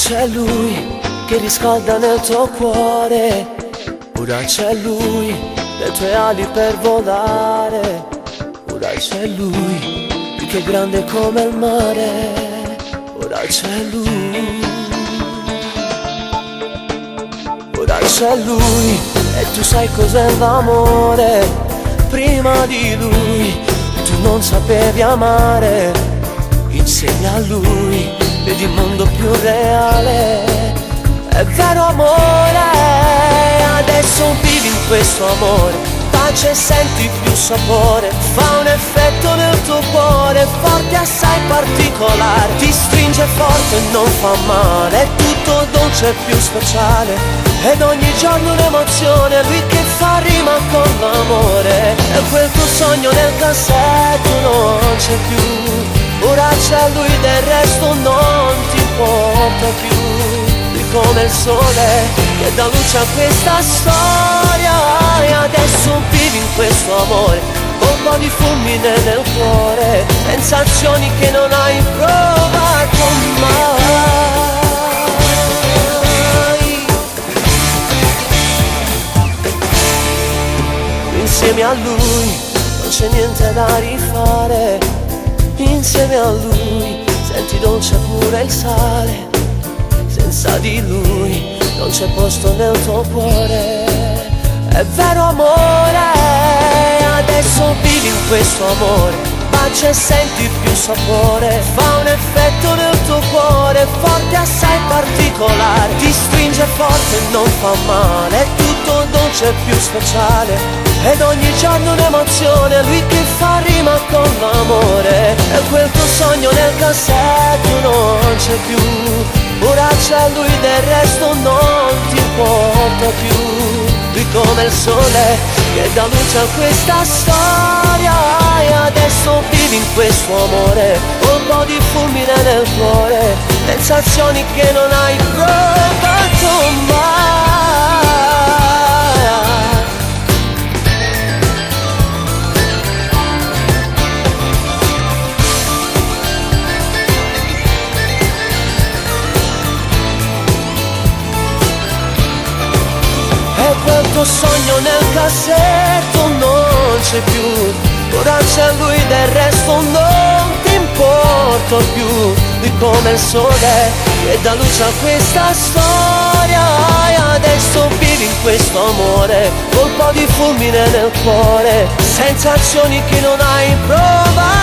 c'è lui che riscalda nel tuo cuore, ora c'è lui, le tue ali per volare, ora c'è lui, che è grande come il mare, ora c'è lui, ora c'è lui, e tu sai cos'è l'amore, prima di lui tu non sapevi amare, insieme a lui vedi il mondo più reale, è vero amore, adesso vivi in questo amore, pace e senti più sapore, fa un effetto nel tuo cuore, forte assai particolare, ti stringe forte e non fa male, è tutto dolce e più speciale, ed ogni giorno un'emozione, lui che fa rima con l'amore, e quel tuo sogno nel cassetto non c'è più, ora c'è lui, del resto non ti importa più, lui come il sole che dà luce a questa storia, e adesso vivi in questo amore, un po' di fulmine nel cuore, sensazioni che non hai provato mai. Insieme a lui non c'è niente da rifare, insieme a lui senti dolce pure il sale, senza di lui non c'è posto nel tuo cuore, è vero amore, adesso vivi in questo amore, bacia e senti più sapore, fa un effetto nel tuo cuore, forte assai particolare, ti stringe forte e non fa male, è tutto dolce e più speciale, ed ogni giorno un'emozione, lui che fa rima con l'amore, e quel tuo sogno nel cassetto non c'è più, ora c'è lui, del resto non ti importa più, lui come il sole che dà luce a questa storia, e adesso vivi in questo amore, un po' di fulmine nel cuore, sensazioni che non hai provato mai. Quel tuo sogno nel cassetto non c'è più, ora c'è lui, del resto non ti importa più, lui come il sole che dà luce a questa storia, e adesso vivi in questo amore, un po' di fulmine nel cuore, sensazioni che non hai provato